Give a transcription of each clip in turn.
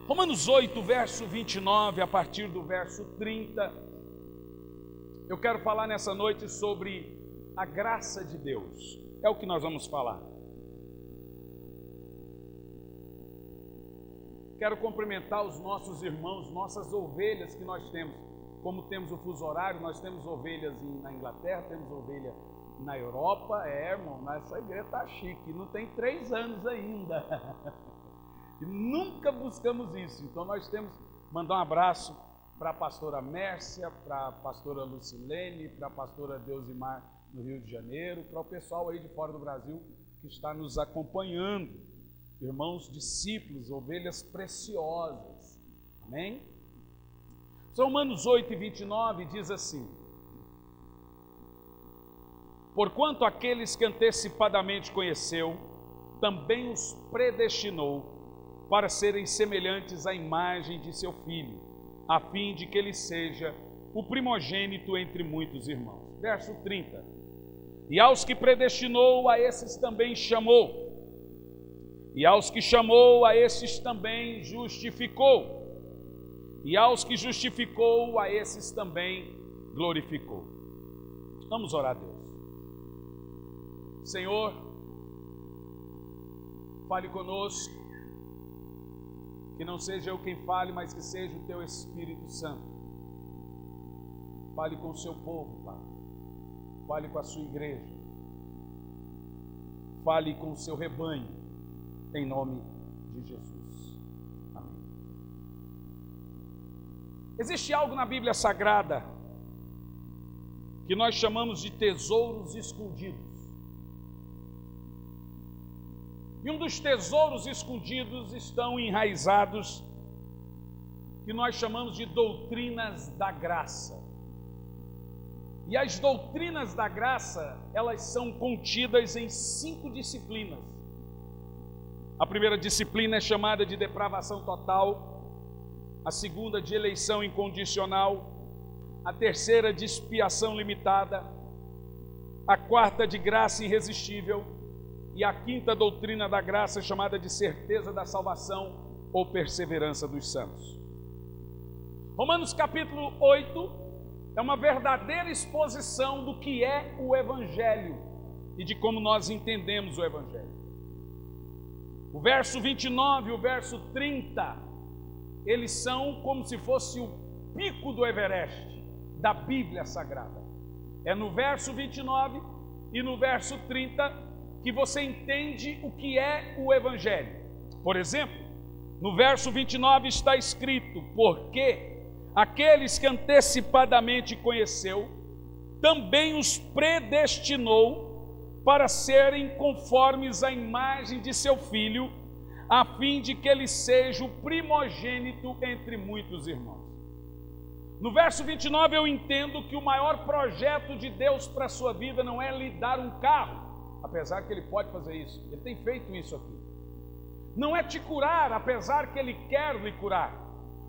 Romanos 8, verso 29, a partir do verso 30, eu quero falar nessa noite sobre a graça de Deus. É o que nós vamos falar. Quero cumprimentar os nossos irmãos, nossas ovelhas que nós temos. Como temos o fuso horário, nós temos ovelhas na Inglaterra, temos ovelha na Europa. Irmão, essa igreja está chique, não tem 3 anos ainda. E nunca buscamos isso. Então nós temos que mandar um abraço para a pastora Mércia, para a pastora Lucilene, para a pastora Deusimar no Rio de Janeiro, para o pessoal aí de fora do Brasil que está nos acompanhando. Irmãos discípulos, ovelhas preciosas. Amém? Romanos 8, 29 diz assim: porquanto aqueles que antecipadamente conheceu, também os predestinou para serem semelhantes à imagem de seu Filho, a fim de que ele seja o primogênito entre muitos irmãos. Verso 30. E aos que predestinou, a esses também chamou. E aos que chamou, a esses também justificou. E aos que justificou, a esses também glorificou. Vamos orar a Deus. Senhor, fale conosco. Que não seja eu quem fale, mas que seja o Teu Espírito Santo. Fale com o Seu povo, Pai. Fale com a Sua igreja. Fale com o Seu rebanho, em nome de Jesus. Amém. Existe algo na Bíblia Sagrada que nós chamamos de tesouros escondidos. E um dos tesouros escondidos estão enraizados, que nós chamamos de doutrinas da graça. E as doutrinas da graça, elas são contidas em 5 disciplinas. A primeira disciplina é chamada de depravação total, a segunda de eleição incondicional, a terceira de expiação limitada, a quarta de graça irresistível, e a quinta doutrina da graça, chamada de certeza da salvação ou perseverança dos santos. Romanos capítulo 8 é uma verdadeira exposição do que é o Evangelho e de como nós entendemos o Evangelho. O verso 29 e o verso 30, eles são como se fosse o pico do Everest da Bíblia Sagrada. É no verso 29 e no verso 30 que você entende o que é o Evangelho. Por exemplo, no verso 29 está escrito: porque aqueles que antecipadamente conheceu, também os predestinou para serem conformes à imagem de seu Filho, a fim de que ele seja o primogênito entre muitos irmãos. No verso 29 eu entendo que o maior projeto de Deus para a sua vida não é lhe dar um carro, apesar que Ele pode fazer isso, Ele tem feito isso aqui. Não é te curar, apesar que Ele quer lhe curar.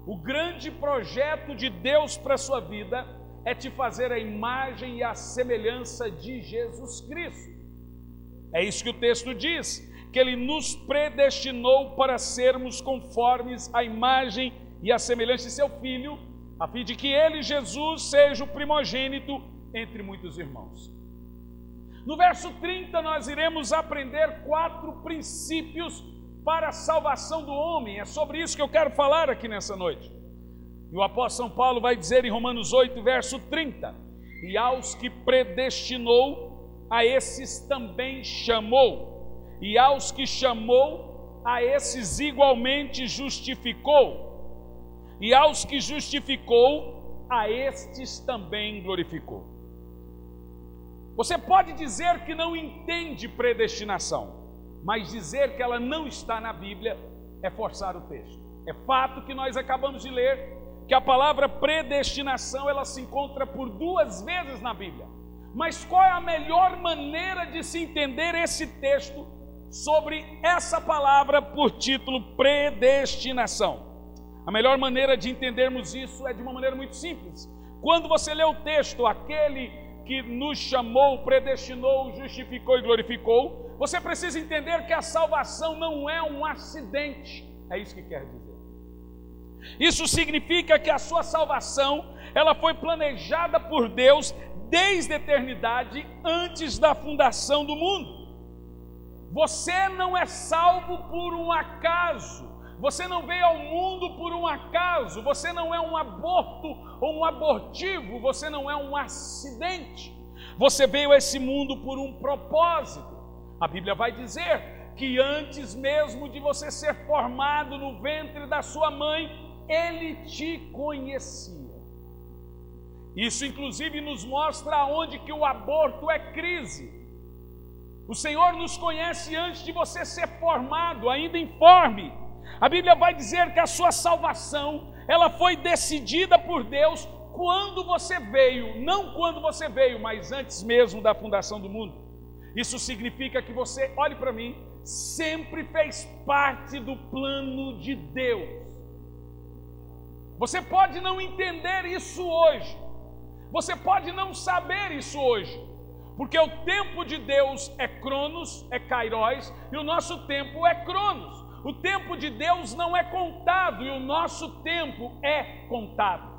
O grande projeto de Deus para a sua vida é te fazer a imagem e a semelhança de Jesus Cristo. É isso que o texto diz, que Ele nos predestinou para sermos conformes à imagem e à semelhança de seu Filho, a fim de que Ele, Jesus, seja o primogênito entre muitos irmãos. No verso 30 nós iremos aprender 4 princípios para a salvação do homem. É sobre isso que eu quero falar aqui nessa noite. E o apóstolo São Paulo vai dizer em Romanos 8, verso 30: e aos que predestinou, a esses também chamou, e aos que chamou, a esses igualmente justificou, e aos que justificou, a estes também glorificou. Você pode dizer que não entende predestinação, mas dizer que ela não está na Bíblia é forçar o texto. É fato que nós acabamos de ler que a palavra predestinação ela se encontra por 2 vezes na Bíblia. Mas qual é a melhor maneira de se entender esse texto sobre essa palavra por título predestinação? A melhor maneira de entendermos isso é de uma maneira muito simples. Quando você lê o texto, aquele que nos chamou, predestinou, justificou e glorificou, você precisa entender que a salvação não é um acidente. É isso que quer dizer. Isso significa que a sua salvação, ela foi planejada por Deus desde a eternidade, antes da fundação do mundo. Você não é salvo por um acaso. Você não veio ao mundo por um acaso. Você não é um aborto ou um abortivo. Você não é um acidente. Você veio a esse mundo por um propósito. A Bíblia vai dizer que antes mesmo de você ser formado no ventre da sua mãe, Ele te conhecia. Isso inclusive nos mostra onde que o aborto é crise. O Senhor nos conhece antes de você ser formado, ainda informe. A Bíblia vai dizer que a sua salvação, ela foi decidida por Deus quando você veio, não quando você veio, mas antes mesmo da fundação do mundo. Isso significa que você, olhe para mim, sempre fez parte do plano de Deus. Você pode não entender isso hoje, você pode não saber isso hoje, porque o tempo de Deus é Cronos, é Kairos, e o nosso tempo é Cronos. O tempo de Deus não é contado e o nosso tempo é contado.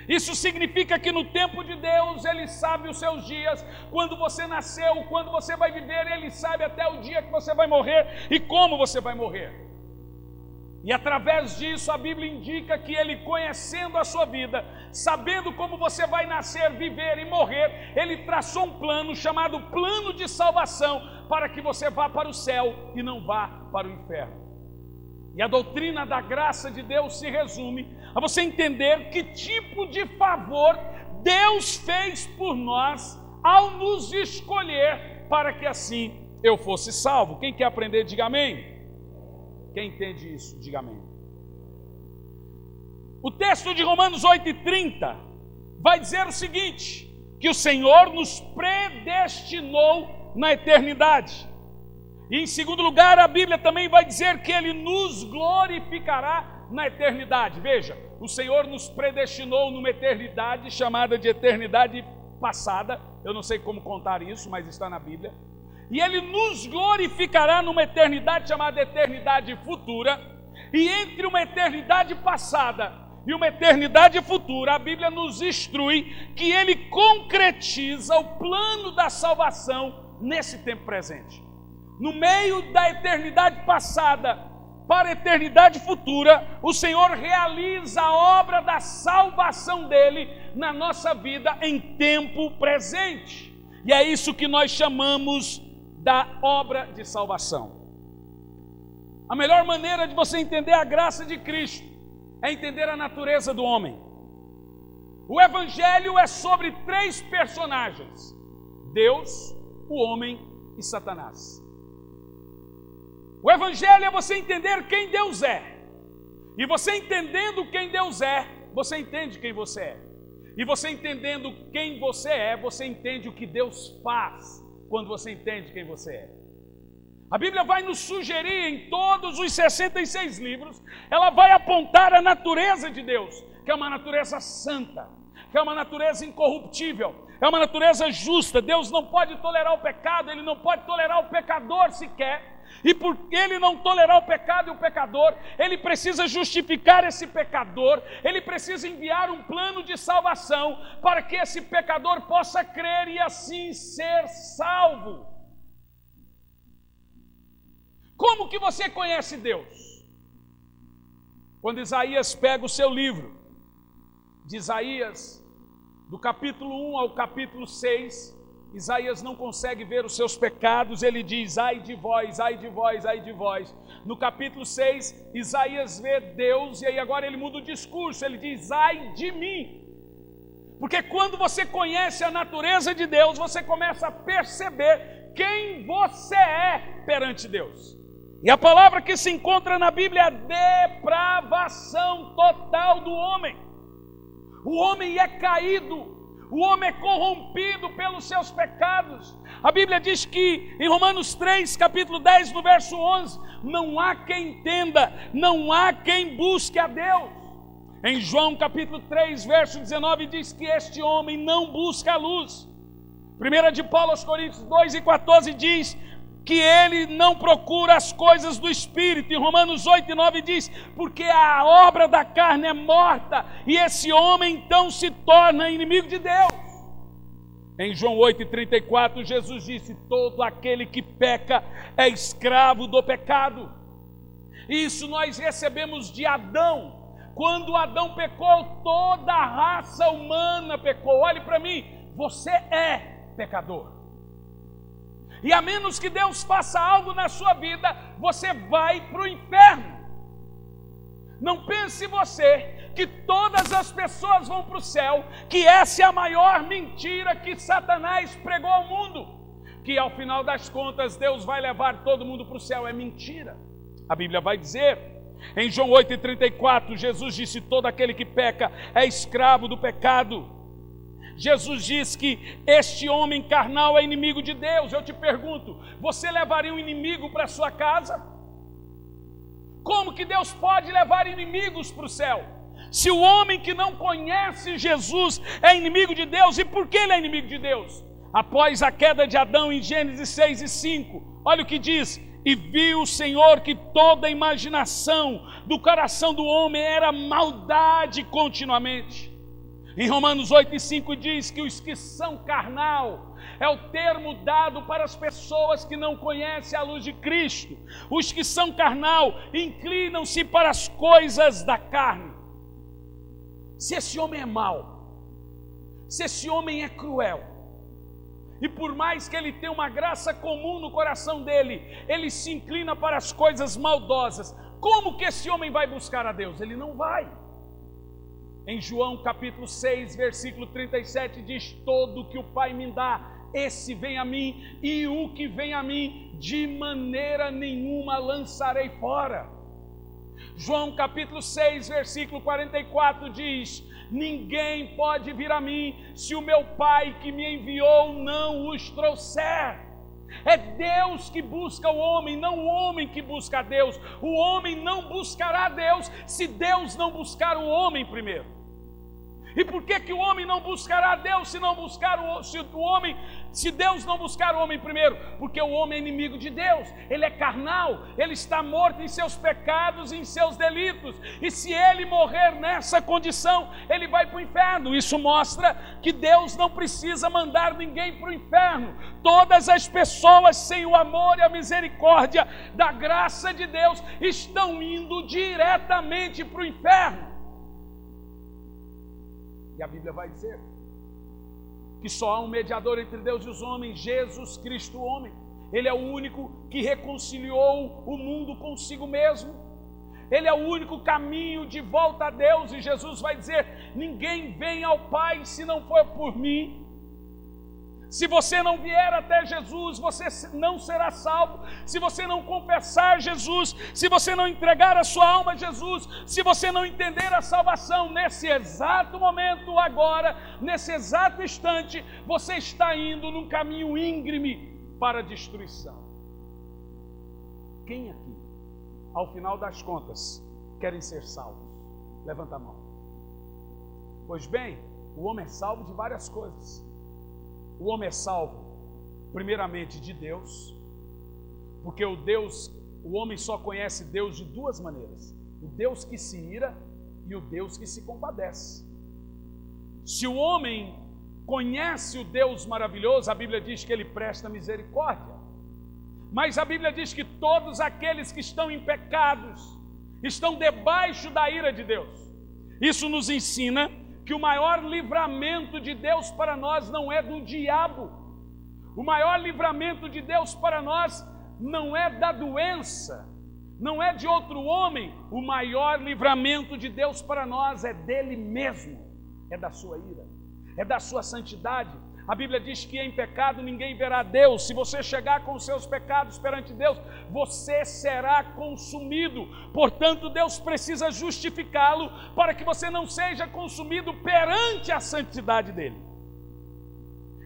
Isso significa que no tempo de Deus, Ele sabe os seus dias, quando você nasceu, quando você vai viver, Ele sabe até o dia que você vai morrer e como você vai morrer. E através disso a Bíblia indica que Ele, conhecendo a sua vida, sabendo como você vai nascer, viver e morrer, Ele traçou um plano chamado plano de salvação, para que você vá para o céu e não vá para o inferno. E a doutrina da graça de Deus se resume a você entender que tipo de favor Deus fez por nós ao nos escolher para que assim eu fosse salvo. Quem quer aprender, diga amém. Quem entende isso, diga amém. O texto de Romanos 8:30 vai dizer o seguinte, que o Senhor nos predestinou na eternidade. E em segundo lugar, a Bíblia também vai dizer que Ele nos glorificará na eternidade. Veja, o Senhor nos predestinou numa eternidade chamada de eternidade passada. Eu não sei como contar isso, mas está na Bíblia. E Ele nos glorificará numa eternidade chamada eternidade futura. E entre uma eternidade passada e uma eternidade futura, a Bíblia nos instrui que Ele concretiza o plano da salvação nesse tempo presente. No meio da eternidade passada para a eternidade futura, o Senhor realiza a obra da salvação dele na nossa vida em tempo presente. E é isso que nós chamamos da obra de salvação. A melhor maneira de você entender a graça de Cristo é entender a natureza do homem. O Evangelho é sobre três personagens: Deus, o homem e Satanás. O Evangelho é você entender quem Deus é. E você entendendo quem Deus é, você entende quem você é. E você entendendo quem você é, você entende o que Deus faz quando você entende quem você é. A Bíblia vai nos sugerir em todos os 66 livros, ela vai apontar a natureza de Deus, que é uma natureza santa, que é uma natureza incorruptível, é uma natureza justa. Deus não pode tolerar o pecado, Ele não pode tolerar o pecador sequer. E por Ele não tolerar o pecado e o pecador, Ele precisa justificar esse pecador, Ele precisa enviar um plano de salvação para que esse pecador possa crer e assim ser salvo. Como que você conhece Deus? Quando Isaías pega o seu livro, de Isaías, do capítulo 1 ao capítulo 6, Isaías não consegue ver os seus pecados, ele diz: ai de vós, ai de vós, ai de vós. No capítulo 6, Isaías vê Deus, e aí agora ele muda o discurso, ele diz: ai de mim. Porque quando você conhece a natureza de Deus, você começa a perceber quem você é perante Deus. E a palavra que se encontra na Bíblia é a depravação total do homem. O homem é caído, o homem é corrompido pelos seus pecados. A Bíblia diz que em Romanos 3, capítulo 10, no verso 11, não há quem entenda, não há quem busque a Deus. Em João capítulo 3, verso 19, diz que este homem não busca a luz. 1 de Paulo aos Coríntios 2 e 14 diz: que ele não procura as coisas do Espírito. Em Romanos 8:9 diz: porque a obra da carne é morta, e esse homem então se torna inimigo de Deus. Em João 8:34, Jesus disse: todo aquele que peca é escravo do pecado. Isso nós recebemos de Adão. Quando Adão pecou, toda a raça humana pecou. Olhe para mim, você é pecador. E a menos que Deus faça algo na sua vida, você vai para o inferno. Não pense você que todas as pessoas vão para o céu, que essa é a maior mentira que Satanás pregou ao mundo, que ao final das contas Deus vai levar todo mundo para o céu. É mentira. A Bíblia vai dizer, em João 8:34, Jesus disse: todo aquele que peca é escravo do pecado. Jesus diz que este homem carnal é inimigo de Deus. Eu te pergunto, você levaria um inimigo para a sua casa? Como que Deus pode levar inimigos para o céu? Se o homem que não conhece Jesus é inimigo de Deus, e por que ele é inimigo de Deus? Após a queda de Adão, em Gênesis 6:5, olha o que diz: e viu o Senhor que toda a imaginação do coração do homem era maldade continuamente. Em Romanos 8:5 diz que os que são carnal é o termo dado para as pessoas que não conhecem a luz de Cristo. Os que são carnal inclinam-se para as coisas da carne. Se esse homem é mau, se esse homem é cruel, e por mais que ele tenha uma graça comum no coração dele, ele se inclina para as coisas maldosas, como que esse homem vai buscar a Deus? Ele não vai. Em João capítulo 6, versículo 37 diz: todo que o Pai me dá, esse vem a mim, e o que vem a mim, de maneira nenhuma lançarei fora. João capítulo 6, versículo 44 diz: ninguém pode vir a mim, se o meu Pai que me enviou não os trouxer. É Deus que busca o homem, não o homem que busca a Deus. O homem não buscará a Deus se Deus não buscar o homem primeiro. E por que o homem não buscará a Deus se Deus não buscar o homem primeiro? Porque o homem é inimigo de Deus, ele é carnal, ele está morto em seus pecados e em seus delitos, e se ele morrer nessa condição, ele vai para o inferno. Isso mostra que Deus não precisa mandar ninguém para o inferno. Todas as pessoas sem o amor e a misericórdia da graça de Deus estão indo diretamente para o inferno. E a Bíblia vai dizer que só há um mediador entre Deus e os homens, Jesus Cristo, o homem. Ele é o único que reconciliou o mundo consigo mesmo. Ele é o único caminho de volta a Deus. E Jesus vai dizer: ninguém vem ao Pai se não for por mim. Se você não vier até Jesus, você não será salvo. Se você não confessar Jesus, se você não entregar a sua alma a Jesus, se você não entender a salvação, nesse exato momento, agora, nesse exato instante, você está indo num caminho íngreme para a destruição. Quem aqui, ao final das contas, querem ser salvos? Levanta a mão. Pois bem, o homem é salvo de várias coisas. O homem é salvo, primeiramente, de Deus, porque o homem só conhece Deus de duas maneiras: o Deus que se ira e o Deus que se compadece. Se o homem conhece o Deus maravilhoso, a Bíblia diz que ele presta misericórdia, mas a Bíblia diz que todos aqueles que estão em pecados estão debaixo da ira de Deus. Isso nos ensina que o maior livramento de Deus para nós não é do diabo. O maior livramento de Deus para nós não é da doença, não é de outro homem. O maior livramento de Deus para nós é dele mesmo, é da sua ira, é da sua santidade. A Bíblia diz que em pecado ninguém verá Deus. Se você chegar com os seus pecados perante Deus, você será consumido. Portanto, Deus precisa justificá-lo para que você não seja consumido perante a santidade dele.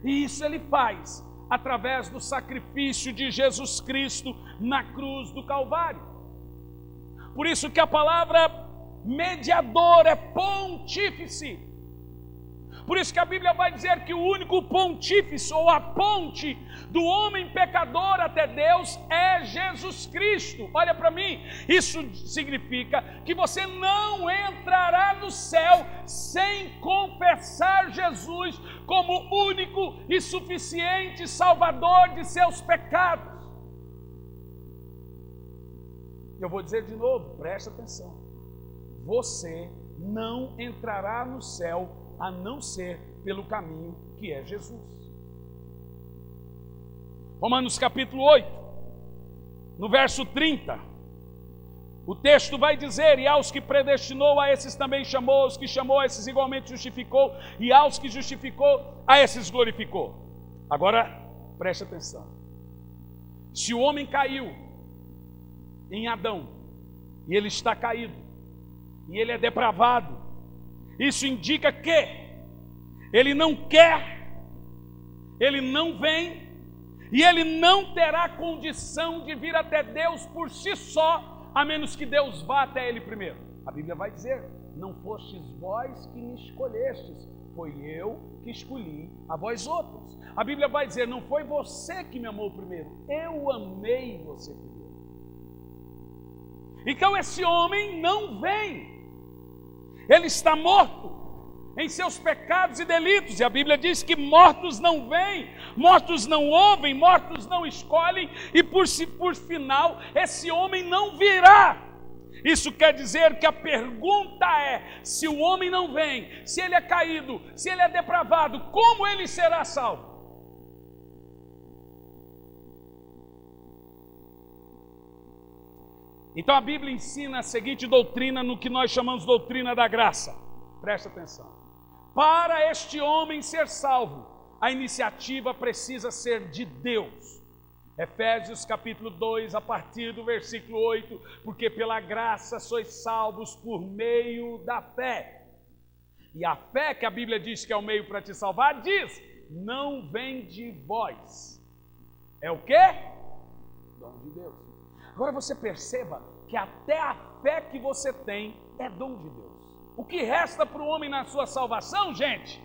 E isso ele faz através do sacrifício de Jesus Cristo na cruz do Calvário. Por isso que a palavra mediador é pontífice. Por isso que a Bíblia vai dizer que o único pontífice ou a ponte do homem pecador até Deus é Jesus Cristo. Olha para mim, isso significa que você não entrará no céu sem confessar Jesus como único e suficiente Salvador de seus pecados. Eu vou dizer de novo, presta atenção. Você não entrará no céu a não ser pelo caminho que é Jesus. Romanos capítulo 8, no verso 30, o texto vai dizer: e aos que predestinou, a esses também chamou, aos que chamou, a esses igualmente justificou, e aos que justificou, a esses glorificou. Agora, preste atenção. Se o homem caiu em Adão, e ele está caído, e ele é depravado, isso indica que ele não quer, ele não vem, e ele não terá condição de vir até Deus por si só, a menos que Deus vá até ele primeiro. A Bíblia vai dizer: não fostes vós que me escolhestes, foi eu que escolhi a vós outros. A Bíblia vai dizer: não foi você que me amou primeiro, eu amei você primeiro. Então esse homem não vem, ele está morto em seus pecados e delitos, e a Bíblia diz que mortos não vêm, mortos não ouvem, mortos não escolhem, e por final, esse homem não virá. Isso quer dizer que a pergunta é: se o homem não vem, se ele é caído, se ele é depravado, como ele será salvo? Então a Bíblia ensina a seguinte doutrina, no que nós chamamos de doutrina da graça. Presta atenção. Para este homem ser salvo, a iniciativa precisa ser de Deus. Efésios capítulo 2, a partir do versículo 8, porque pela graça sois salvos por meio da fé. E a fé que a Bíblia diz que é o meio para te salvar, diz: não vem de vós. É o quê? Dom de Deus. Agora você perceba que até a fé que você tem é dom de Deus. O que resta para o homem na sua salvação, gente?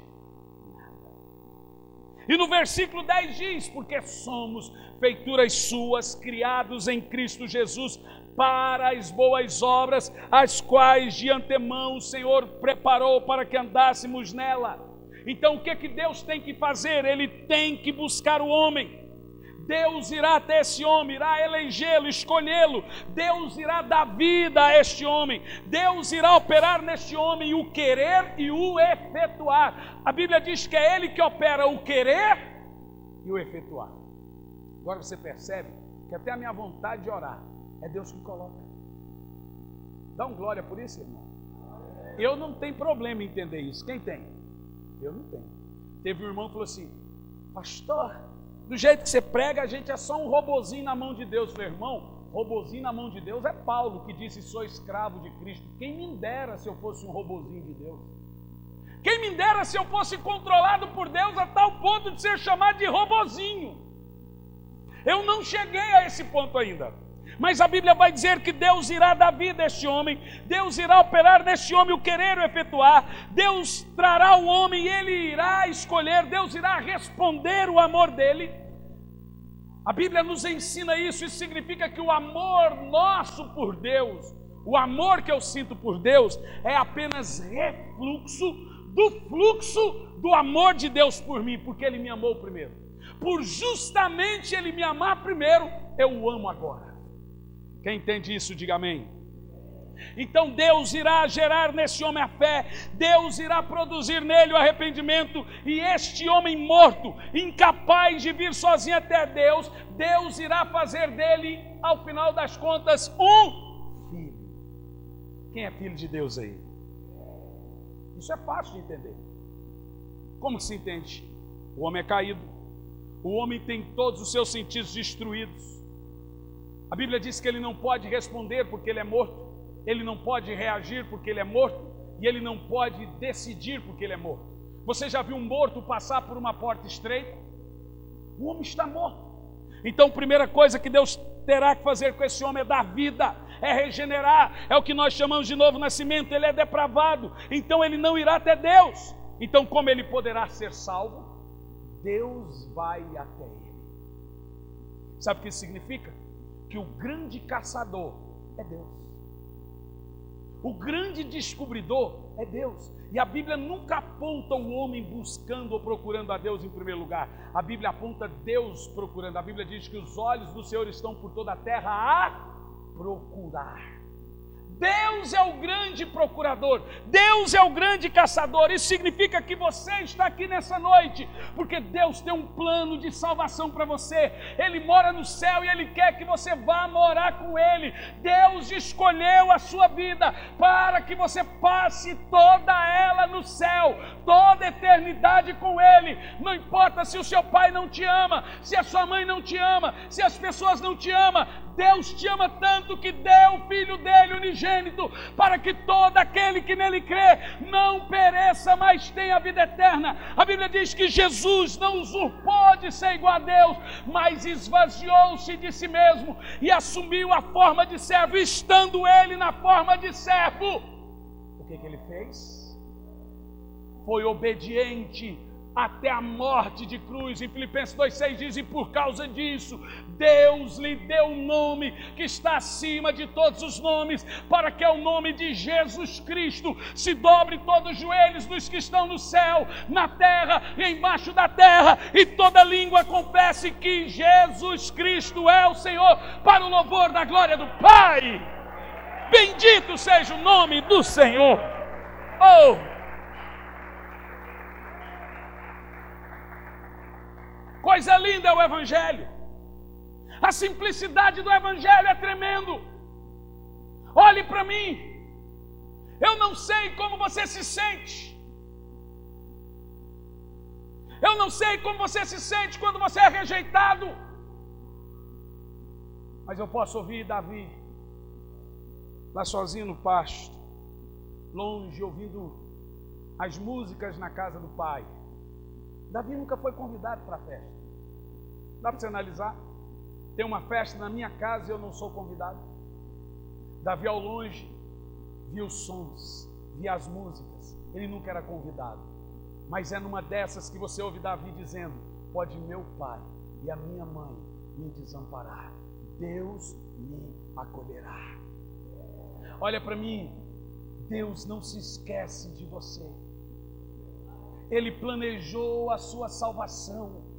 E no versículo 10 diz: porque somos feituras suas, criados em Cristo Jesus, para as boas obras, as quais de antemão o Senhor preparou para que andássemos nela. Então o que Deus tem que fazer? Ele tem que buscar o homem. Deus irá até esse homem, irá elegê-lo, escolhê-lo. Deus irá dar vida a este homem. Deus irá operar neste homem o querer e o efetuar. A Bíblia diz que é Ele que opera o querer e o efetuar. Agora você percebe que até a minha vontade de orar é Deus que coloca. Dá um glória por isso, irmão. Eu não tenho problema em entender isso. Quem tem? Eu não tenho. Teve um irmão que falou assim: pastor, do jeito que você prega, a gente é só um robozinho na mão de Deus. Eu falei: irmão, robozinho na mão de Deus é Paulo, que disse: sou escravo de Cristo. Quem me dera se eu fosse um robozinho de Deus. Quem me dera se eu fosse controlado por Deus a tal ponto de ser chamado de robozinho. Eu não cheguei a esse ponto ainda. Mas a Bíblia vai dizer que Deus irá dar vida a este homem, Deus irá operar neste homem o querer e o efetuar, Deus trará o homem e ele irá escolher, Deus irá responder o amor dele. A Bíblia nos ensina isso. Isso significa que o amor nosso por Deus, o amor que eu sinto por Deus, é apenas refluxo do fluxo do amor de Deus por mim, porque Ele me amou primeiro. Por justamente Ele me amar primeiro, eu o amo agora. Quem entende isso, diga amém. Então Deus irá gerar nesse homem a fé, Deus irá produzir nele o arrependimento, e este homem morto, incapaz de vir sozinho até Deus, Deus irá fazer dele, ao final das contas, um filho. Quem é filho de Deus aí? Isso é fácil de entender. Como que se entende? O homem é caído, o homem tem todos os seus sentidos destruídos. A Bíblia diz que ele não pode responder porque ele é morto, ele não pode reagir porque ele é morto, e ele não pode decidir porque ele é morto. Você já viu um morto passar por uma porta estreita? O homem está morto. Então a primeira coisa que Deus terá que fazer com esse homem é dar vida, é regenerar, é o que nós chamamos de novo nascimento. Ele é depravado, então ele não irá até Deus. Então, como ele poderá ser salvo? Deus vai até ele. Sabe o que isso significa? Que o grande caçador é Deus. O grande descobridor é Deus. E a Bíblia nunca aponta o homem buscando ou procurando a Deus em primeiro lugar. A Bíblia aponta Deus procurando. A Bíblia diz que os olhos do Senhor estão por toda a terra a procurar. Deus é o grande procurador, Deus é o grande caçador. Isso significa que você está aqui nessa noite, porque Deus tem um plano de salvação para você. Ele mora no céu e Ele quer que você vá morar com Ele. Deus escolheu a sua vida para que você passe toda ela no céu, toda a eternidade com Ele. Não importa se o seu pai não te ama, se a sua mãe não te ama, se as pessoas não te amam, Deus te ama tanto que deu o Filho dele unigênito, para que todo aquele que nele crê não pereça, mas tenha a vida eterna. A Bíblia diz que Jesus não usurpou de ser igual a Deus, mas esvaziou-se de si mesmo e assumiu a forma de servo, estando ele na forma de servo. O que ele fez? Foi obediente até a morte de cruz. Em Filipenses 2,6 diz: e por causa disso Deus lhe deu um nome que está acima de todos os nomes, para que ao nome de Jesus Cristo se dobre todos os joelhos dos que estão no céu, na terra e embaixo da terra, e toda língua confesse que Jesus Cristo é o Senhor, para o louvor da glória do Pai. Bendito seja o nome do Senhor. Oh! Coisa linda é o Evangelho. A simplicidade do Evangelho é tremendo. Olhe para mim. Eu não sei como você se sente. Eu não sei como você se sente quando você é rejeitado. Mas eu posso ouvir Davi lá sozinho no pasto, longe, ouvindo as músicas na casa do pai. Davi nunca foi convidado para a festa. Dá para você analisar? Tem uma festa na minha casa e eu não sou convidado. Davi ao longe via os sons, via as músicas. Ele nunca era convidado. Mas é numa dessas que você ouve Davi dizendo: pode meu pai e a minha mãe me desamparar, Deus me acolherá. Olha para mim, Deus não se esquece de você. Ele planejou a sua salvação.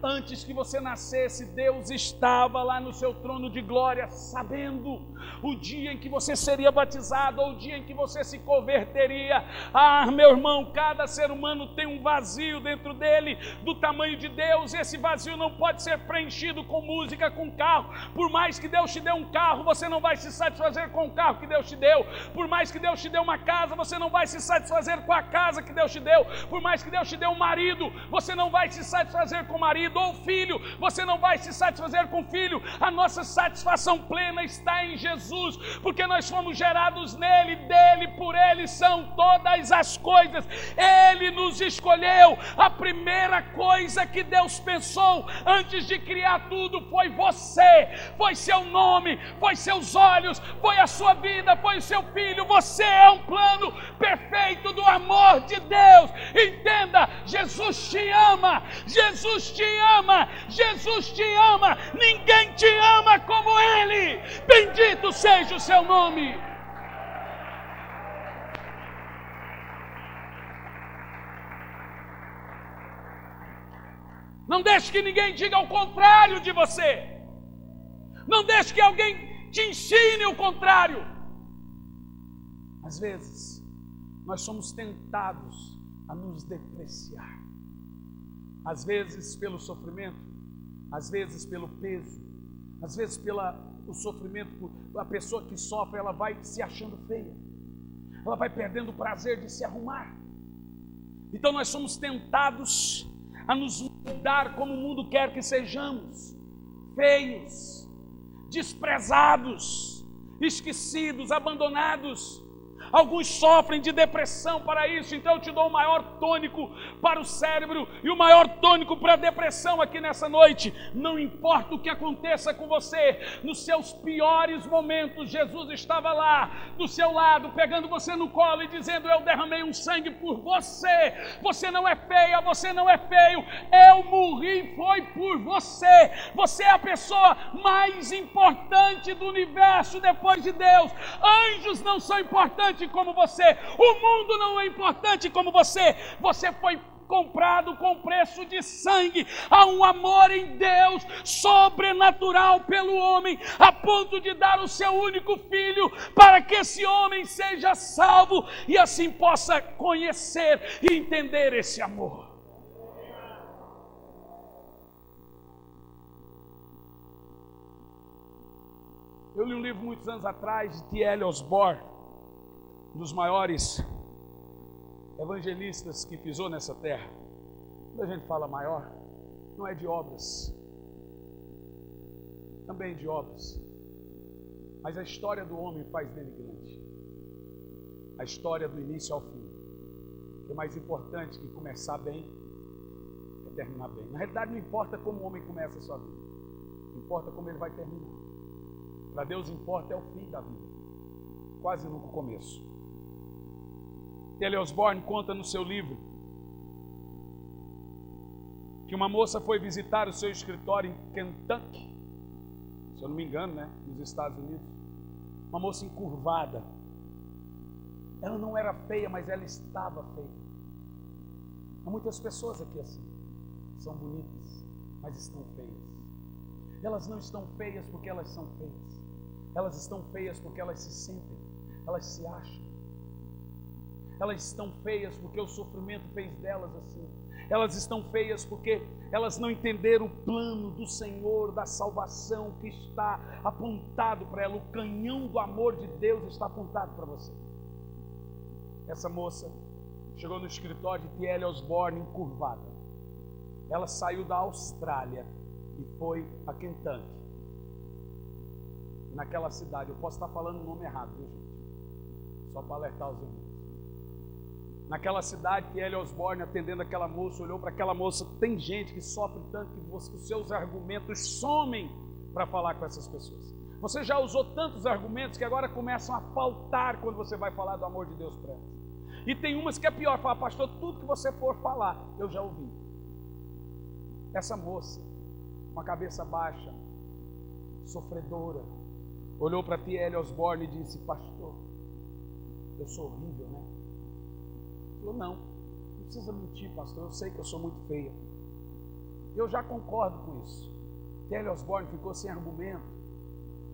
Antes que você nascesse, Deus estava lá no seu trono de glória, sabendo o dia em que você seria batizado, ou o dia em que você se converteria. Ah, meu irmão, cada ser humano tem um vazio dentro dele, do tamanho de Deus. Esse vazio não pode ser preenchido com música, com carro. Por mais que Deus te dê um carro, você não vai se satisfazer com o carro que Deus te deu. Por mais que Deus te dê uma casa, você não vai se satisfazer com a casa que Deus te deu. Por mais que Deus te dê um marido, você não vai se satisfazer com o marido. Ou filho, você não vai se satisfazer com filho. A nossa satisfação plena está em Jesus, porque nós fomos gerados nele, dele, por ele são todas as coisas. Ele nos escolheu. A primeira coisa que Deus pensou antes de criar tudo foi você, foi seu nome, foi seus olhos, foi a sua vida, foi o seu filho. Você é um plano perfeito do amor de Deus. Entenda, Jesus te ama, Jesus te ama, Jesus te ama, ninguém te ama como Ele. Bendito seja o seu nome. Não deixe que ninguém diga o contrário de você. Não deixe que alguém te ensine o contrário. Às vezes, nós somos tentados a nos depreciar. Às vezes pelo sofrimento, às vezes pelo peso, às vezes pelo sofrimento. A pessoa que sofre, ela vai se achando feia, ela vai perdendo o prazer de se arrumar. Então nós somos tentados a nos mudar como o mundo quer que sejamos, feios, desprezados, esquecidos, abandonados. Alguns sofrem de depressão para isso, então eu te dou o maior tônico para o cérebro e o maior tônico para a depressão aqui nessa noite. Não importa o que aconteça com você, nos seus piores momentos, Jesus estava lá do seu lado, pegando você no colo e dizendo: eu derramei um sangue por você, você não é feia, você não é feio, eu morri, foi por você, você é a pessoa mais importante do universo depois de Deus. Anjos não são importantes como você, o mundo não é importante como você, você foi comprado com preço de sangue. Há um amor em Deus sobrenatural pelo homem, a ponto de dar o seu único filho para que esse homem seja salvo e assim possa conhecer e entender esse amor. Eu li um livro muitos anos atrás de T.L. Osborne, um dos maiores evangelistas que pisou nessa terra. Quando a gente fala maior, não é de obras, também de obras, mas a história do homem faz dele grande, a história do início ao fim. O que é mais importante que começar bem é terminar bem. Na realidade, não importa como o homem começa a sua vida, não importa como ele vai terminar. Para Deus importa é o fim da vida, quase nunca o começo. T.L. Osborne conta no seu livro que uma moça foi visitar o seu escritório em Kentucky, se eu não me engano, nos Estados Unidos. Uma moça encurvada. Ela não era feia, mas ela estava feia. Há muitas pessoas aqui assim, são bonitas, mas estão feias. Elas não estão feias porque elas são feias, elas estão feias porque elas se sentem, elas se acham. Elas estão feias porque o sofrimento fez delas assim. Elas estão feias porque elas não entenderam o plano do Senhor, da salvação que está apontado para ela. O canhão do amor de Deus está apontado para você. Essa moça chegou no escritório de T.L. Osborne encurvada. Ela saiu da Austrália e foi a Kentucky. Naquela cidade, eu posso estar falando o nome errado, viu, gente? Só para alertar os irmãos. Naquela cidade, T.L. Osborne, atendendo aquela moça, olhou para aquela moça. Tem gente que sofre tanto que os seus argumentos somem para falar com essas pessoas. Você já usou tantos argumentos que agora começam a faltar quando você vai falar do amor de Deus para elas. E tem umas que é pior, fala: pastor, tudo que você for falar, eu já ouvi. Essa moça, com a cabeça baixa, sofredora, olhou para T.L. Osborne e disse: pastor, eu sou horrível, né? Falou: não precisa mentir, pastor, eu sei que eu sou muito feia. Eu já concordo com isso. T.L. Osborne ficou sem argumento.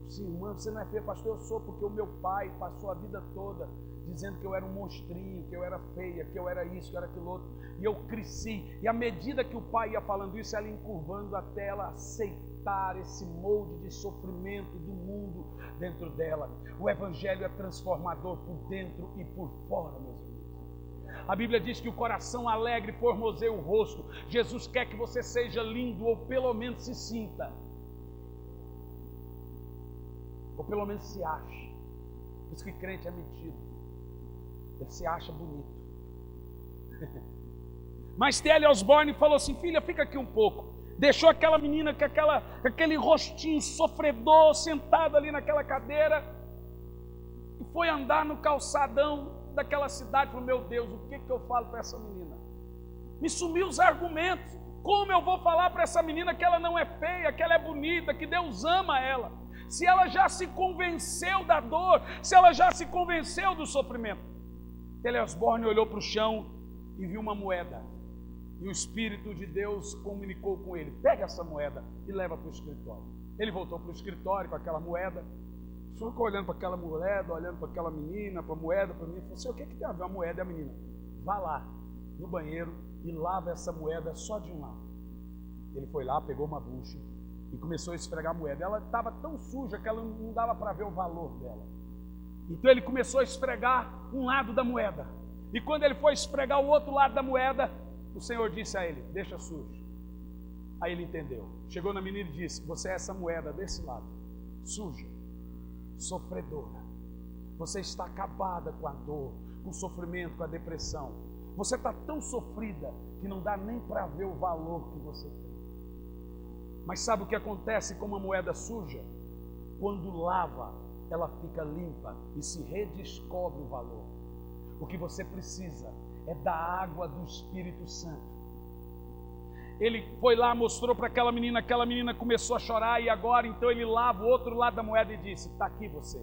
Sim, irmã, você não é feia, pastor, eu sou, porque o meu pai passou a vida toda dizendo que eu era um monstrinho, que eu era feia, que eu era isso, que eu era aquilo outro. E eu cresci, e à medida que o pai ia falando isso, ela encurvando até ela aceitar esse molde de sofrimento do mundo dentro dela. O evangelho é transformador por dentro e por fora, meus irmãos. A Bíblia diz que o coração alegre formoseia o rosto. Jesus quer que você seja lindo, ou pelo menos se sinta, ou pelo menos se ache. Por isso que crente é metido, ele se acha bonito. Mas T.L. Osborne falou assim: filha, fica aqui um pouco. Deixou aquela menina com aquele rostinho sofredor sentado ali naquela cadeira e foi andar no calçadão daquela cidade. Falou: meu Deus, o que eu falo para essa menina? Me sumiu os argumentos. Como eu vou falar para essa menina que ela não é feia, que ela é bonita, que Deus ama ela? Se ela já se convenceu da dor, se ela já se convenceu do sofrimento. T.L. Osborne olhou para o chão e viu uma moeda. E o Espírito de Deus comunicou com ele: pega essa moeda e leva para o escritório. Ele voltou para o escritório com aquela moeda. Ficou olhando para aquela moeda, olhando para aquela menina, para a moeda, para mim. Falou assim: o que tem a ver a moeda e a menina? Vá lá no banheiro e lava essa moeda só de um lado. Ele foi lá, pegou uma bucha e começou a esfregar a moeda. Ela estava tão suja que ela não dava para ver o valor dela. Então ele começou a esfregar um lado da moeda. E quando ele foi esfregar o outro lado da moeda, o Senhor disse a ele: deixa sujo. Aí ele entendeu. Chegou na menina e disse: você é essa moeda desse lado, suja, sofredora. Você está acabada com a dor, com o sofrimento, com a depressão. Você está tão sofrida que não dá nem para ver o valor que você tem. Mas sabe o que acontece com uma moeda suja? Quando lava, ela fica limpa e se redescobre o valor. O que você precisa é da água do Espírito Santo. Ele foi lá, mostrou para aquela menina começou a chorar, e agora então ele lava o outro lado da moeda e disse: está aqui você.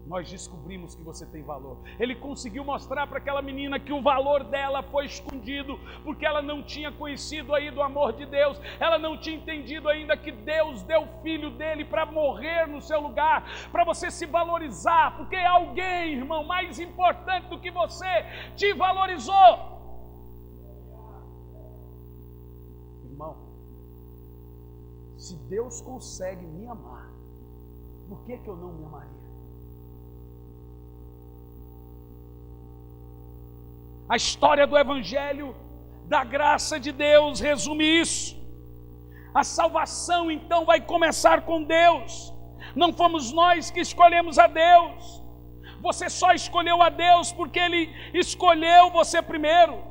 Nós descobrimos que você tem valor. Ele conseguiu mostrar para aquela menina que o valor dela foi escondido, porque ela não tinha conhecido ainda o amor de Deus, ela não tinha entendido ainda que Deus deu o filho dele para morrer no seu lugar, para você se valorizar, porque alguém, irmão, mais importante do que você, te valorizou. Irmão, se Deus consegue me amar, por que eu não me amaria? A história do Evangelho da graça de Deus resume isso. A salvação então vai começar com Deus. Não fomos nós que escolhemos a Deus. Você só escolheu a Deus porque Ele escolheu você primeiro.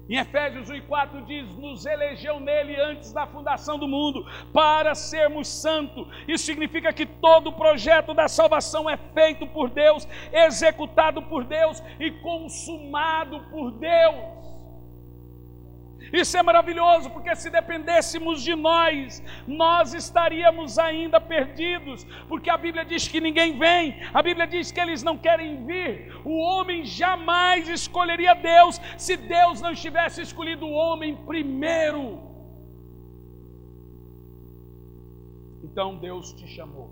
Em Efésios 1:4 diz: nos elegeu nele antes da fundação do mundo, para sermos santos. Isso significa que todo o projeto da salvação é feito por Deus, executado por Deus e consumado por Deus. Isso é maravilhoso, porque se dependêssemos de nós, nós estaríamos ainda perdidos, porque a Bíblia diz que ninguém vem, a Bíblia diz que eles não querem vir. O homem jamais escolheria Deus, se Deus não tivesse escolhido o homem primeiro. Então Deus te chamou.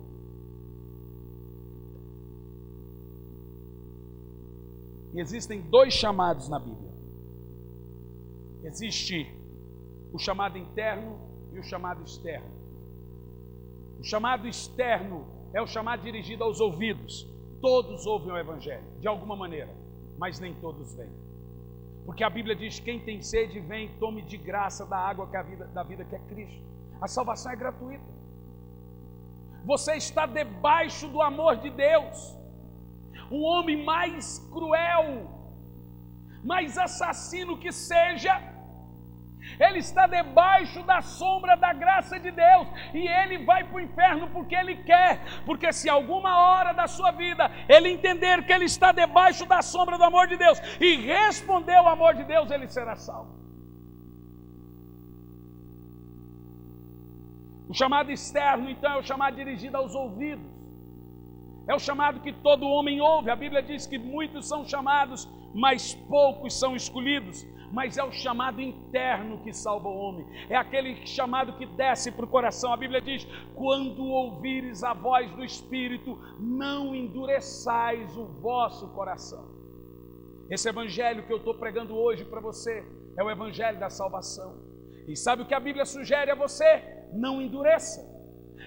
E existem dois chamados na Bíblia. Existe o chamado interno e o chamado externo. O chamado externo é o chamado dirigido aos ouvidos. Todos ouvem o Evangelho, de alguma maneira, mas nem todos vêm. Porque a Bíblia diz: quem tem sede, vem, tome de graça da água da vida que é Cristo. A salvação é gratuita. Você está debaixo do amor de Deus. Um homem mais cruel, mais assassino que seja, ele está debaixo da sombra da graça de Deus, e ele vai para o inferno porque ele quer, porque se alguma hora da sua vida ele entender que ele está debaixo da sombra do amor de Deus e responder ao amor de Deus, ele será salvo. O chamado externo então é o chamado dirigido aos ouvidos, é o chamado que todo homem ouve. A Bíblia diz que muitos são chamados, mas poucos são escolhidos. Mas é o chamado interno que salva o homem, é aquele chamado que desce para o coração. A Bíblia diz: quando ouvires a voz do Espírito, não endureçais o vosso coração. Esse evangelho que eu estou pregando hoje para você é o evangelho da salvação. E sabe o que a Bíblia sugere a você? Não endureça,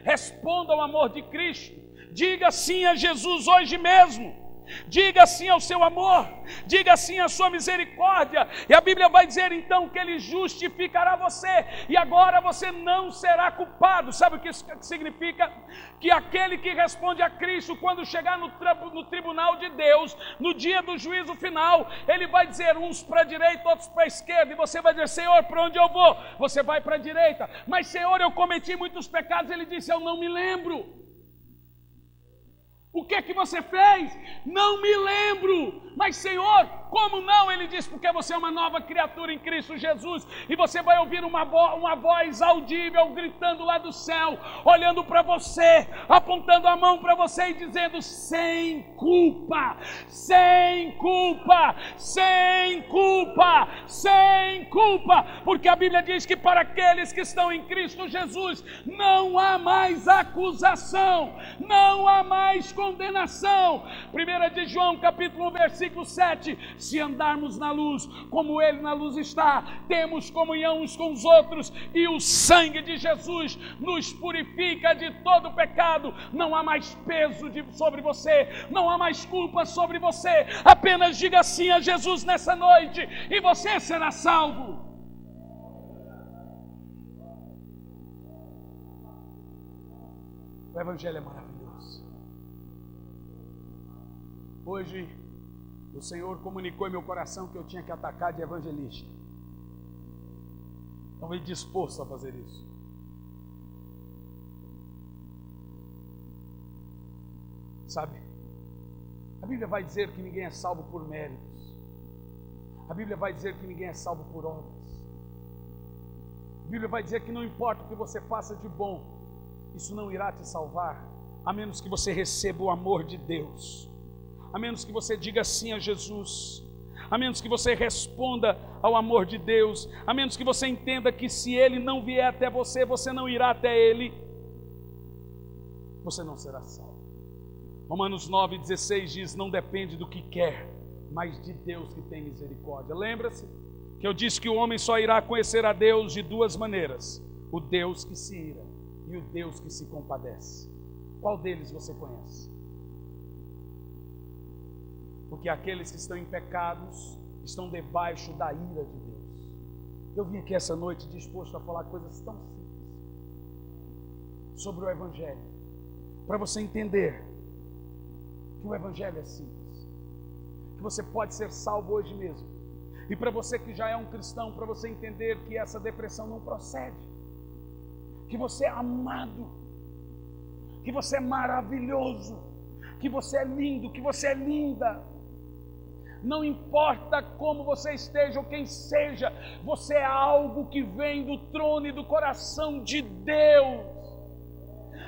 responda ao amor de Cristo, diga sim a Jesus hoje mesmo. Diga sim ao seu amor, diga sim à sua misericórdia, e a Bíblia vai dizer então que Ele justificará você, e agora você não será culpado. Sabe o que isso significa? Que aquele que responde a Cristo, quando chegar no tribunal de Deus, no dia do juízo final, ele vai dizer uns para a direita, outros para a esquerda, e você vai dizer: Senhor, para onde eu vou? Você vai para a direita. Mas Senhor, eu cometi muitos pecados. Ele disse: eu não me lembro. O que é que você fez? Não me lembro. Mas Senhor, como não? Ele diz: porque você é uma nova criatura em Cristo Jesus. E você vai ouvir uma voz audível gritando lá do céu, olhando para você, apontando a mão para você e dizendo: sem culpa, sem culpa, sem culpa, sem culpa. Porque a Bíblia diz que para aqueles que estão em Cristo Jesus não há mais acusação, não há mais condenação. 1 de João capítulo 1 versículo 7: se andarmos na luz como Ele na luz está, temos comunhão uns com os outros, e o sangue de Jesus nos purifica de todo pecado. Não há mais peso sobre você, não há mais culpa sobre você. Apenas diga sim a Jesus nessa noite e você será salvo. O Evangelho é maravilhoso. Hoje, o Senhor comunicou em meu coração que eu tinha que atacar de evangelista. Então, eu disposto a fazer isso. Sabe? A Bíblia vai dizer que ninguém é salvo por méritos. A Bíblia vai dizer que ninguém é salvo por obras. A Bíblia vai dizer que não importa o que você faça de bom, isso não irá te salvar, a menos que você receba o amor de Deus, a menos que você diga sim a Jesus, a menos que você responda ao amor de Deus, a menos que você entenda que se Ele não vier até você, você não irá até Ele, você não será salvo. Romanos 9,16 diz: não depende do que quer, mas de Deus que tem misericórdia. Lembra-se que eu disse que o homem só irá conhecer a Deus de duas maneiras: o Deus que se ira e o Deus que se compadece. Qual deles você conhece? Porque aqueles que estão em pecados estão debaixo da ira de Deus. Eu vim aqui essa noite disposto a falar coisas tão simples sobre o Evangelho, para você entender que o Evangelho é simples, que você pode ser salvo hoje mesmo. E para você que já é um cristão, para você entender que essa depressão não procede, que você é amado, que você é maravilhoso, que você é lindo, que você é linda. Não importa como você esteja ou quem seja, você é algo que vem do trono e do coração de Deus.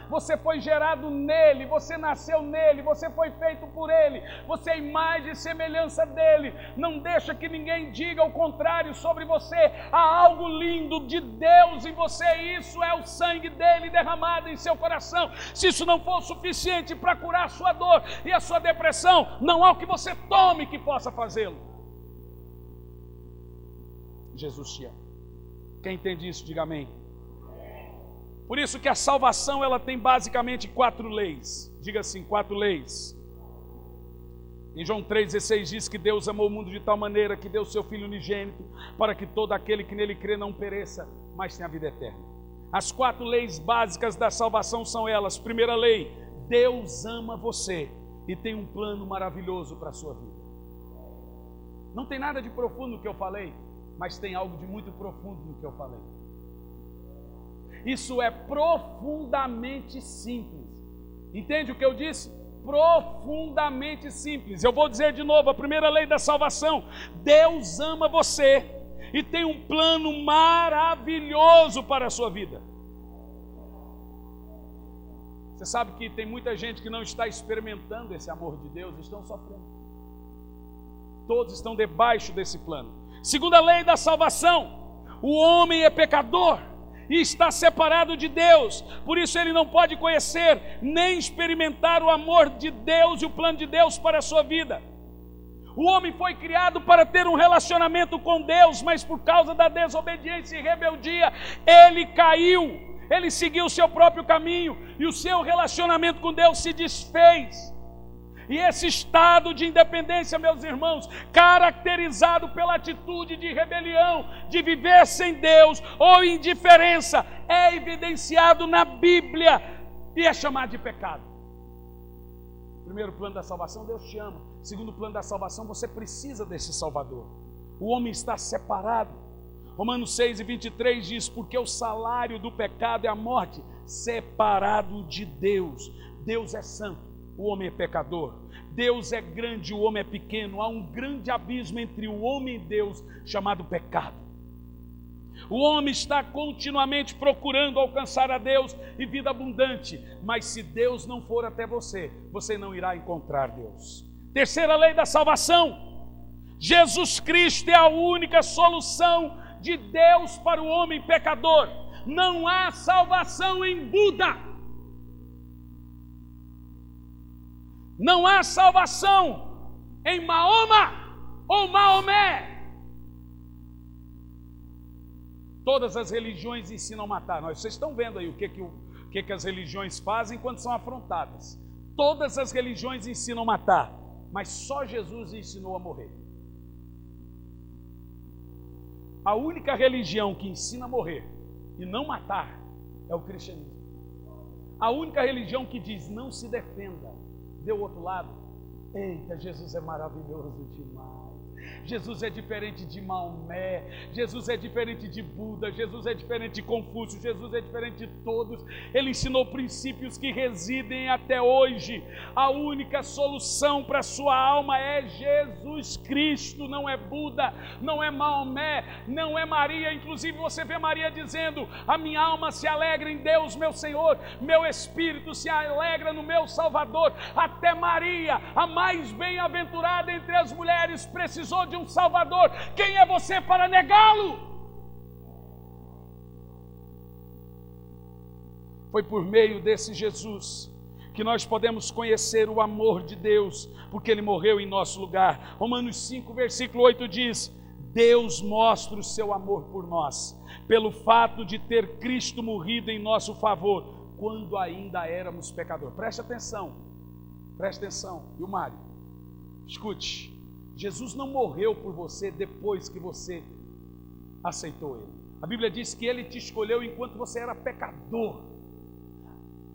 Você foi gerado nele, você nasceu nele, você foi feito por ele, você é imagem e semelhança dele. Não deixa que ninguém diga o contrário sobre você. Há algo lindo de Deus em você, isso é o sangue dele derramado em seu coração. Se isso não for suficiente para curar a sua dor e a sua depressão, não há o que você tome que possa fazê-lo. Jesus te ama. Quem entende isso, diga amém. Por isso que a salvação, ela tem basicamente 4 leis. Diga assim, 4 leis. Em João 3,16 diz que Deus amou o mundo de tal maneira que deu o seu Filho unigênito, para que todo aquele que nele crê não pereça, mas tenha a vida eterna. As 4 leis básicas da salvação são elas. Primeira lei: Deus ama você e tem um plano maravilhoso para a sua vida. Não tem nada de profundo no que eu falei, mas tem algo de muito profundo no que eu falei. Isso é profundamente simples. Entende o que eu disse? Profundamente simples. Eu vou dizer de novo, a primeira lei da salvação: Deus ama você e tem um plano maravilhoso para a sua vida. Você sabe que tem muita gente que não está experimentando esse amor de Deus, estão sofrendo. Todos estão debaixo desse plano. Segunda lei da salvação: o homem é pecador e está separado de Deus, por isso ele não pode conhecer nem experimentar o amor de Deus e o plano de Deus para a sua vida. O homem foi criado para ter um relacionamento com Deus, mas por causa da desobediência e rebeldia, ele caiu, ele seguiu o seu próprio caminho e o seu relacionamento com Deus se desfez. E esse estado de independência, meus irmãos, caracterizado pela atitude de rebelião, de viver sem Deus ou indiferença, é evidenciado na Bíblia e é chamado de pecado. Primeiro plano da salvação: Deus te ama. Segundo plano da salvação: você precisa desse Salvador. O homem está separado. Romanos 6,23 diz: porque o salário do pecado é a morte, separado de Deus. Deus é santo, o homem é pecador. Deus é grande, o homem é pequeno. Há um grande abismo entre o homem e Deus, chamado pecado. O homem está continuamente procurando alcançar a Deus e vida abundante, mas se Deus não for até você, você não irá encontrar Deus. Terceira lei da salvação: Jesus Cristo é a única solução de Deus para o homem pecador. Não há salvação em Buda. Não há salvação em Mahoma ou Maomé. Todas as religiões ensinam a matar. Vocês estão vendo aí o que as religiões fazem quando são afrontadas. Todas as religiões ensinam a matar, mas só Jesus ensinou a morrer. A única religião que ensina a morrer e não matar é o cristianismo. A única religião que diz: não se defenda, dê o outro lado, Eita, Jesus é maravilhoso demais. Jesus é diferente de Maomé, Jesus é diferente de Buda, Jesus é diferente de Confúcio, Jesus é diferente de todos. Ele ensinou princípios que residem até hoje. A única solução para a sua alma é Jesus Cristo, não é Buda, não é Maomé, não é Maria. Inclusive você vê Maria dizendo: a minha alma se alegra em Deus meu Senhor, meu espírito se alegra no meu Salvador. Até Maria, a mais bem-aventurada entre as mulheres, precisou de um Salvador. Quem é você para negá-lo? Foi por meio desse Jesus que nós podemos conhecer o amor de Deus, porque Ele morreu em nosso lugar. Romanos 5, versículo 8 diz: Deus mostra o seu amor por nós, pelo fato de ter Cristo morrido em nosso favor, quando ainda éramos pecadores. Preste atenção, e o Mário, escute. Jesus não morreu por você depois que você aceitou Ele. A Bíblia diz que Ele te escolheu enquanto você era pecador.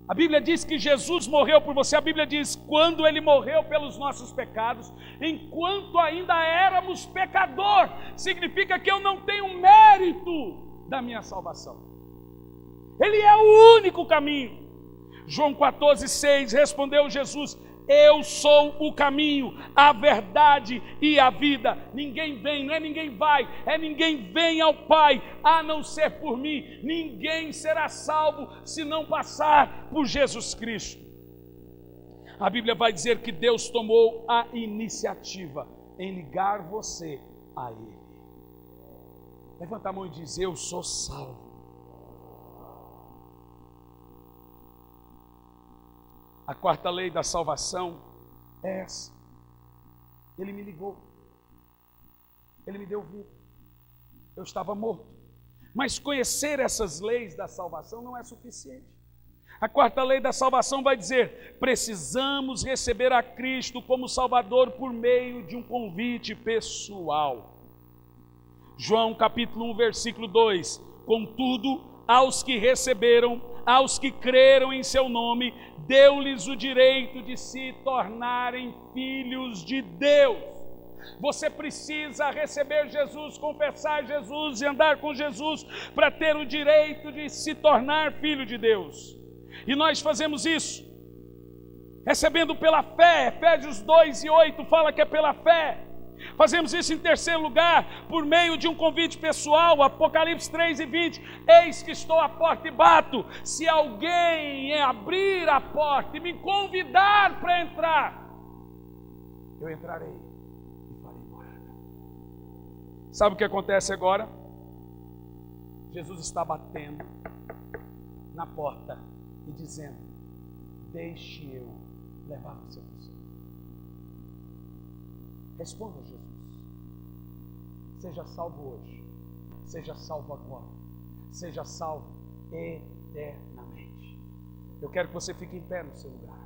A Bíblia diz que Jesus morreu por você. A Bíblia diz: quando Ele morreu pelos nossos pecados, enquanto ainda éramos pecador. Significa que eu não tenho mérito da minha salvação. Ele é o único caminho. João 14,6, respondeu Jesus: eu sou o caminho, a verdade e a vida. Ninguém vem, não é ninguém vai, é ninguém vem ao Pai a não ser por mim. Ninguém será salvo se não passar por Jesus Cristo. A Bíblia vai dizer que Deus tomou a iniciativa em ligar você a Ele. Levanta a mão e diz: eu sou salvo. A quarta lei da salvação é essa. Ele me ligou. Ele me deu vida. Eu estava morto. Mas conhecer essas leis da salvação não é suficiente. A quarta lei da salvação vai dizer: precisamos receber a Cristo como Salvador por meio de um convite pessoal. João capítulo 1, versículo 2. Contudo, aos que receberam, aos que creram em seu nome, deu-lhes o direito de se tornarem filhos de Deus. Você precisa receber Jesus, confessar Jesus e andar com Jesus para ter o direito de se tornar filho de Deus. E nós fazemos isso recebendo pela fé. Efésios 2:8 fala que é pela fé. Fazemos isso em terceiro lugar, por meio de um convite pessoal. Apocalipse 3:20, eis que estou à porta e bato. Se alguém abrir a porta e me convidar para entrar, eu entrarei e farei morada. Sabe o que acontece agora? Jesus está batendo na porta e dizendo: deixe eu levar você para o céu. Responda, Jesus. Seja salvo hoje, seja salvo agora, seja salvo eternamente. Eu quero que você fique em pé no seu lugar.